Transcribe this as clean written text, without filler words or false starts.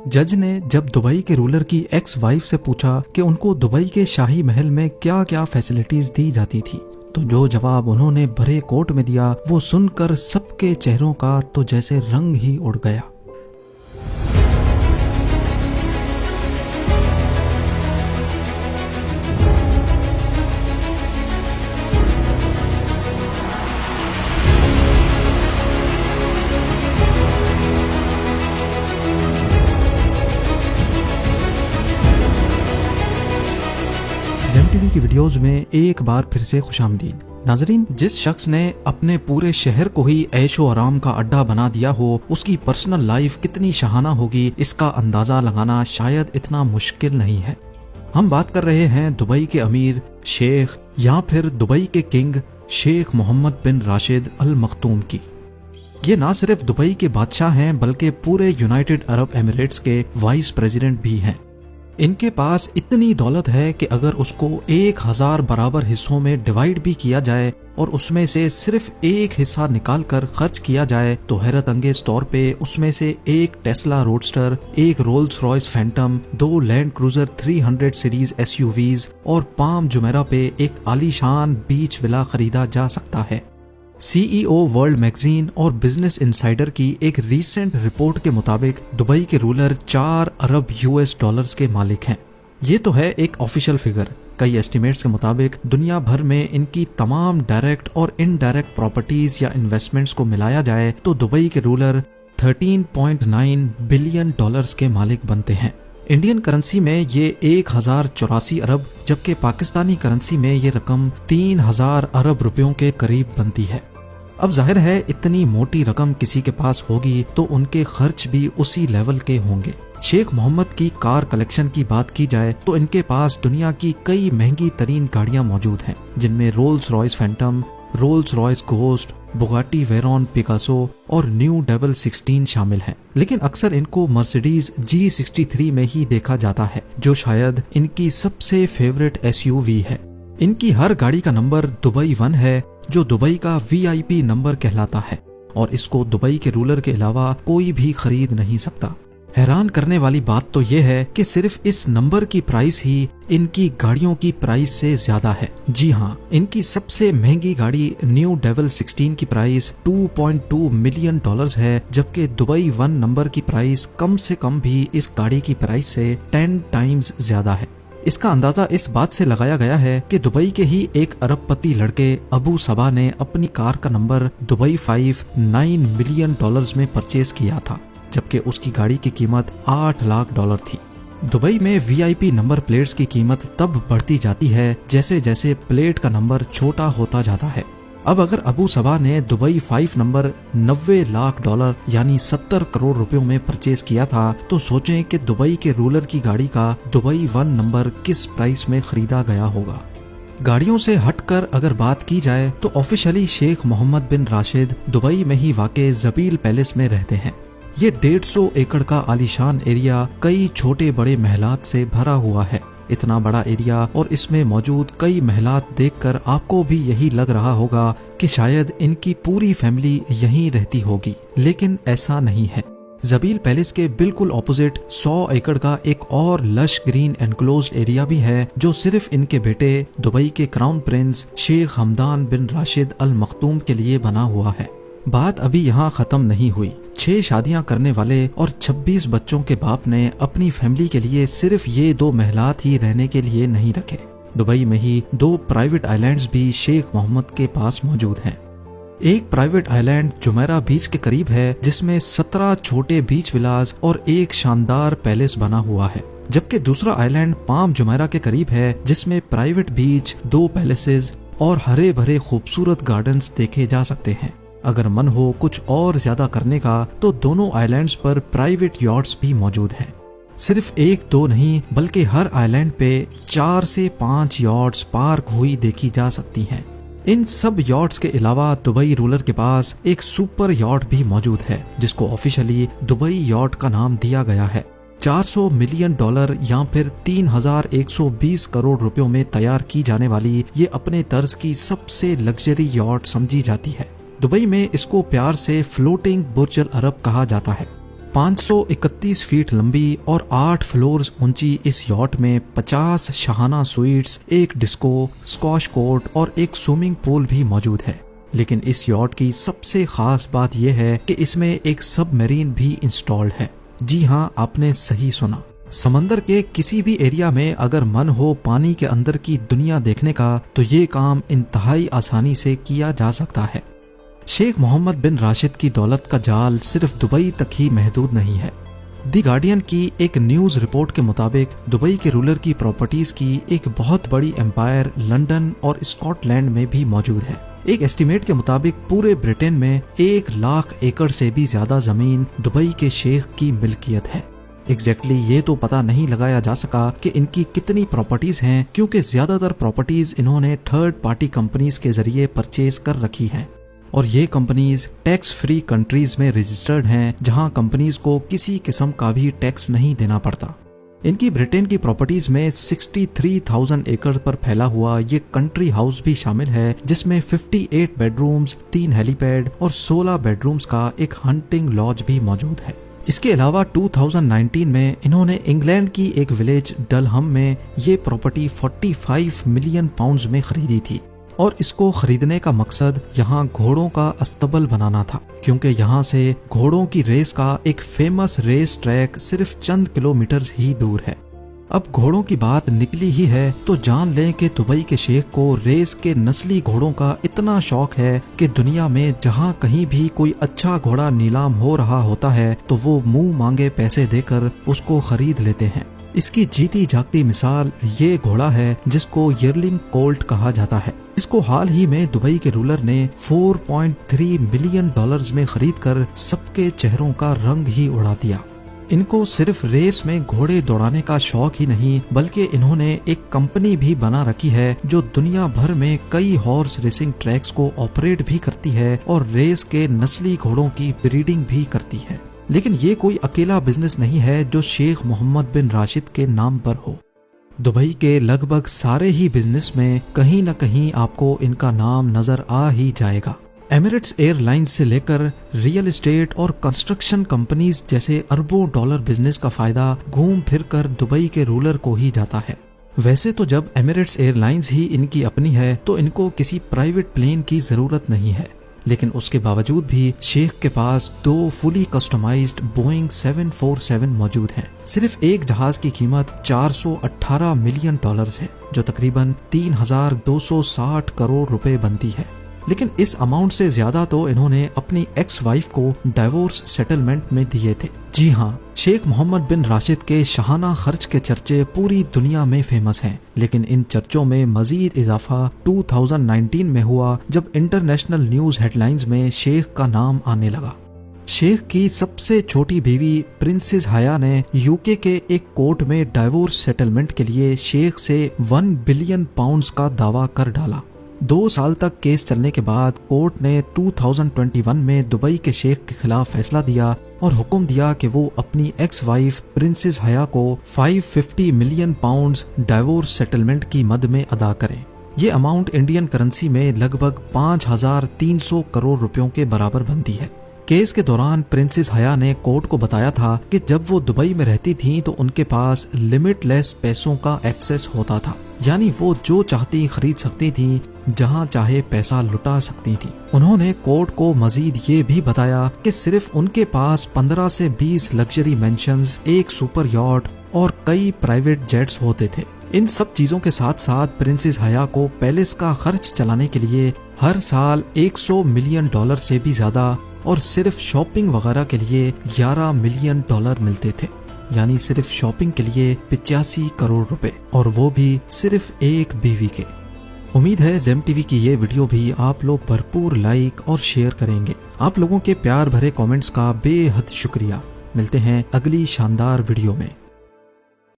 जज ने जब दुबई के रूलर की एक्स वाइफ से पूछा कि उनको दुबई के शाही महल में क्या क्या फैसिलिटीज दी जाती थी, तो जो जवाब उन्होंने भरे कोर्ट में दिया वो सुनकर सबके चेहरों का तो जैसे रंग ही उड़ गया। ज़ेम टीवी की वीडियोस में एक बार फिर से खुशामदीद। नाजरीन, जिस शख्स ने अपने पूरे शहर को ही ऐशो आराम का अड्डा बना दिया हो, उसकी पर्सनल लाइफ कितनी शहाना होगी इसका अंदाजा लगाना शायद इतना मुश्किल नहीं है। हम बात कर रहे हैं दुबई के अमीर, शेख या फिर दुबई के किंग शेख मोहम्मद बिन राशिद अल मखतूम की। ये ना सिर्फ दुबई के बादशाह हैं बल्कि पूरे यूनाइटेड अरब एमिरेट्स के वाइस प्रेसिडेंट भी हैं। इनके पास इतनी दौलत है कि अगर उसको 1000 बराबर हिस्सों में डिवाइड भी किया जाए और उसमें से सिर्फ एक हिस्सा निकाल कर खर्च किया जाए तो हैरत अंगेज तौर पे उसमें से एक टेस्ला रोडस्टर, एक Rolls Royce Phantom, 2 land cruiser 300 series SUVs और पाम जुमेरा पे एक आलीशान बीच विला खरीदा जा सकता है। CEO वर्ल्ड मैगजीन और बिजनेस इनसाइडर की एक रीसेंट रिपोर्ट के मुताबिक दुबई के रूलर 4 अरब US के मालिक हैं। ये तो है एक ऑफिशियल फिगर। कई एस्टिमेट्स के मुताबिक दुनिया भर में इनकी तमाम डायरेक्ट और इनडायरेक्ट प्रॉपर्टीज या इन्वेस्टमेंट्स को मिलाया जाए तो दुबई के रूलर 13.9 बिलियन डॉलर्स के मालिक बनते हैं। इंडियन करेंसी में ये 1084 अरब जबकि पाकिस्तानी करेंसी में ये रकम 3000 अरब रुपयों के करीब बनती है। अब जाहिर है इतनी मोटी रकम किसी के पास होगी तो उनके खर्च भी उसी लेवल के होंगे। शेख मोहम्मद की कार कलेक्शन की बात की जाए तो इनके पास दुनिया की कई महंगी तरीन गाड़ियां मौजूद हैं, जिनमें Rolls Royce Phantom, Rolls Royce ghost, Bugatti Veyron Picasso और न्यू 16 शामिल हैं। लेकिन अक्सर इनको मर्सिडीज G63 में ही देखा जाता है, जो शायद इनकी सबसे फेवरेट SUV है। इनकी हर गाड़ी का नंबर दुबई 1 है, जो दुबई का VIP नंबर कहलाता है और इसको दुबई के रूलर के अलावा कोई भी खरीद नहीं सकता। हैरान करने वाली बात तो यह है कि सिर्फ इस नंबर की प्राइस ही इनकी गाड़ियों की प्राइस से ज्यादा है। जी हाँ, इनकी सबसे महंगी गाड़ी न्यू 16 की प्राइस $2.2 मिलियन है, जबकि दुबई 1 नंबर की प्राइस कम से कम भी इस गाड़ी की प्राइस से 10 टाइम्स ज्यादा है। इसका अंदाजा इस बात से लगाया गया है कि दुबई के ही एक अरबपति लड़के अबू सबा ने अपनी कार का नंबर दुबई 5 $9 मिलियन में परचेज किया था, जबकि उसकी गाड़ी की कीमत $8 लाख थी। दुबई में VIP नंबर प्लेट्स की कीमत तब बढ़ती जाती है जैसे जैसे प्लेट का नंबर छोटा होता जाता है। अब अगर अबू सबा ने दुबई 5 नंबर $90 लाख यानी 70 करोड़ रुपयों में परचेज किया था, तो सोचें कि दुबई के रूलर की गाड़ी का दुबई 1 नंबर किस प्राइस में खरीदा गया होगा। गाड़ियों से हटकर अगर बात की जाए तो ऑफिशियली शेख मोहम्मद बिन राशिद दुबई में ही वाक़े ज़बील पैलेस में रहते हैं। ये 150 एकड़ का आलीशान एरिया कई छोटे बड़े महलात से भरा हुआ है। इतना बड़ा एरिया और इसमें मौजूद कई महलात देखकर आपको भी यही लग रहा होगा कि शायद इनकी पूरी फैमिली यहीं रहती होगी, लेकिन ऐसा नहीं है। ज़बील पैलेस के बिल्कुल ऑपोजिट 100 एकड़ का एक और लश ग्रीन एनक्लोज्ड एरिया भी है, जो सिर्फ इनके बेटे दुबई के क्राउन प्रिंस शेख हमदान बिन राशिद अल मखतूम के लिए बना हुआ है। बात अभी यहाँ खत्म नहीं हुई। 6 शादियां करने वाले और 26 बच्चों के बाप ने अपनी फैमिली के लिए सिर्फ ये 2 महलात ही रहने के लिए नहीं रखे। दुबई में ही 2 प्राइवेट आइलैंड्स भी शेख मोहम्मद के पास मौजूद हैं। एक प्राइवेट आइलैंड जुमेरा बीच के करीब है, जिसमें 17 छोटे बीच विलास और एक शानदार पैलेस बना हुआ है, जबकि दूसरा आइलैंड पाम जुमेरा के करीब है, जिसमें प्राइवेट बीच, 2 पैलेसेस और हरे भरे खूबसूरत गार्डन्स देखे जा सकते हैं। अगर मन हो कुछ और ज्यादा करने का तो दोनों आइलैंड्स पर प्राइवेट यॉट्स भी मौजूद हैं। सिर्फ 1-2 नहीं बल्कि हर आइलैंड पे 4 से 5 यॉट्स पार्क हुई देखी जा सकती हैं। इन सब यॉट्स के अलावा दुबई रूलर के पास एक सुपर यॉट भी मौजूद है, जिसको ऑफिशियली दुबई यॉट का नाम दिया गया है। $400 मिलियन या फिर 3120 करोड़ रुपयों में तैयार की जाने वाली ये अपने तर्ज की सबसे लग्जरी यॉट समझी जाती है। दुबई में इसको प्यार से फ्लोटिंग बुर्ज अल अरब कहा जाता है। 531 फीट लंबी और 8 फ्लोर्स ऊंची इस यॉट में 50 शाहाना स्वीट्स, एक डिस्को, स्क्वॉश कोर्ट और एक स्विमिंग पूल भी मौजूद है। लेकिन इस यॉट की सबसे खास बात यह है कि इसमें एक सबमरीन भी इंस्टॉल्ड है। जी हाँ, आपने सही सुना। समंदर के किसी भी एरिया में अगर मन हो पानी के अंदर की दुनिया देखने का तो ये काम इंतहाई आसानी से किया जा सकता है। शेख मोहम्मद बिन राशिद की दौलत का जाल सिर्फ दुबई तक ही महदूद नहीं है। दी गार्डियन की एक न्यूज रिपोर्ट के मुताबिक दुबई के रूलर की प्रॉपर्टीज की एक बहुत बड़ी एम्पायर लंदन और स्कॉटलैंड में भी मौजूद है। एक एस्टीमेट के मुताबिक पूरे ब्रिटेन में 1 लाख एकड़ से भी ज्यादा जमीन दुबई के शेख की मिल्कियत है। एग्जैक्टली ये तो पता नहीं लगाया जा सका कि इनकी कितनी प्रॉपर्टीज हैं, क्योंकि ज्यादातर प्रॉपर्टीज इन्होंने थर्ड पार्टी कंपनीज के जरिए परचेज कर रखी हैं और ये कंपनीज टैक्स फ्री कंट्रीज में रजिस्टर्ड हैं, जहां कंपनीज को किसी किस्म का भी टैक्स नहीं देना पड़ता। इनकी ब्रिटेन की प्रॉपर्टीज में 63,000 एकड़ पर फैला हुआ ये कंट्री हाउस भी शामिल है, जिसमें 58 बेडरूम्स, 3 हेलीपैड और 16 बेडरूम्स का एक हंटिंग लॉज भी मौजूद है। इसके अलावा 2019 में इन्होंने इंग्लैंड की एक विलेज डलहम में ये प्रॉपर्टी 45 मिलियन पाउंड्स में खरीदी थी और इसको खरीदने का मकसद यहाँ घोड़ों का अस्तबल बनाना था, क्योंकि यहाँ से घोड़ों की रेस का एक फेमस रेस ट्रैक सिर्फ चंद किलोमीटर ही दूर है। अब घोड़ों की बात निकली ही है तो जान लें कि दुबई के शेख को रेस के नस्ली घोड़ों का इतना शौक है कि दुनिया में जहाँ कहीं भी कोई अच्छा घोड़ा नीलाम हो रहा होता है तो वो मुंह मांगे पैसे देकर उसको खरीद लेते हैं। इसकी जीती जागती मिसाल ये घोड़ा है जिसको यर्लिंग कोल्ट कहा जाता है। इसको हाल ही में दुबई के रूलर ने $4.3 मिलियन में खरीदकर सबके चेहरों का रंग ही उड़ा दिया। इनको सिर्फ रेस में घोड़े दौड़ाने का शौक ही नहीं, बल्कि इन्होंने एक कंपनी भी बना रखी है जो दुनिया भर में कई हॉर्स रेसिंग ट्रैक्स को ऑपरेट भी करती है और रेस के नस्ली घोड़ों की ब्रीडिंग भी करती है। लेकिन ये कोई अकेला बिजनेस नहीं है जो शेख मोहम्मद बिन राशिद के नाम पर हो। दुबई के लगभग सारे ही बिजनेस में कहीं न कहीं आपको इनका नाम नजर आ ही जाएगा। एमिरेट्स एयरलाइंस से लेकर रियल एस्टेट और कंस्ट्रक्शन कंपनीज जैसे अरबों डॉलर बिजनेस का फायदा घूम फिर कर दुबई के रूलर को ही जाता है। वैसे तो जब एमिरेट्स एयरलाइंस ही इनकी अपनी है तो इनको किसी प्राइवेट प्लेन की जरूरत नहीं है, लेकिन उसके बावजूद भी शेख के पास 2 फुली कस्टमाइज्ड बोइंग 747 मौजूद हैं। सिर्फ एक जहाज की कीमत $418 मिलियन है, जो तकरीबन 3,260 करोड़ रुपए बनती है। लेकिन इस अमाउंट से ज्यादा तो इन्होंने अपनी एक्स वाइफ को डाइवोर्स सेटलमेंट में दिए थे। जी हाँ, शेख मोहम्मद बिन राशिद के शाहाना खर्च के चर्चे पूरी दुनिया में फेमस हैं, लेकिन इन चर्चों में मजीद इजाफा 2019 में हुआ जब इंटरनेशनल न्यूज हेडलाइंस में शेख का नाम आने लगा। शेख की सबसे छोटी बीवी प्रिंसेस हया ने यूके के एक कोर्ट में डाइवोर्स सेटलमेंट के लिए शेख से 1 बिलियन पाउंड्स का दावा कर डाला। 2 साल तक केस चलने के बाद कोर्ट ने 2021 में दुबई के शेख के खिलाफ फैसला दिया और हुक्म दिया कि वो अपनी एक्स वाइफ प्रिंसेस हया को 550 मिलियन पाउंड्स डाइवोर्स सेटलमेंट की मद में अदा करें। ये अमाउंट इंडियन करेंसी में लगभग 5,300 करोड़ रुपयों के बराबर बनती है। केस के दौरान प्रिंसेस हया ने कोर्ट को बताया था कि जब वो दुबई में रहती थीं तो उनके पास लिमिटलेस पैसों का एक्सेस होता था, यानी वो जो चाहती खरीद सकती थीं, जहां चाहे पैसा लुटा सकती थी। उन्होंने कोर्ट को मजीद ये भी बताया कि सिर्फ उनके पास 15 से 20 लग्जरी मेंशंस, एक सुपर यॉट और कई प्राइवेट जेट्स होते थे। इन सब चीजों के साथ साथ प्रिंसेस हया को पैलेस का खर्च चलाने के लिए हर साल $100 मिलियन से भी ज्यादा और सिर्फ शॉपिंग वगैरह के लिए $11 मिलियन मिलते थे, यानी सिर्फ शॉपिंग के लिए 85 करोड़ रुपए, और वो भी सिर्फ एक बीवी के। उम्मीद है जेम टीवी की ये वीडियो भी आप लोग भरपूर लाइक और शेयर करेंगे। आप लोगों के प्यार भरे कमेंट्स का बेहद शुक्रिया। मिलते हैं अगली शानदार वीडियो में।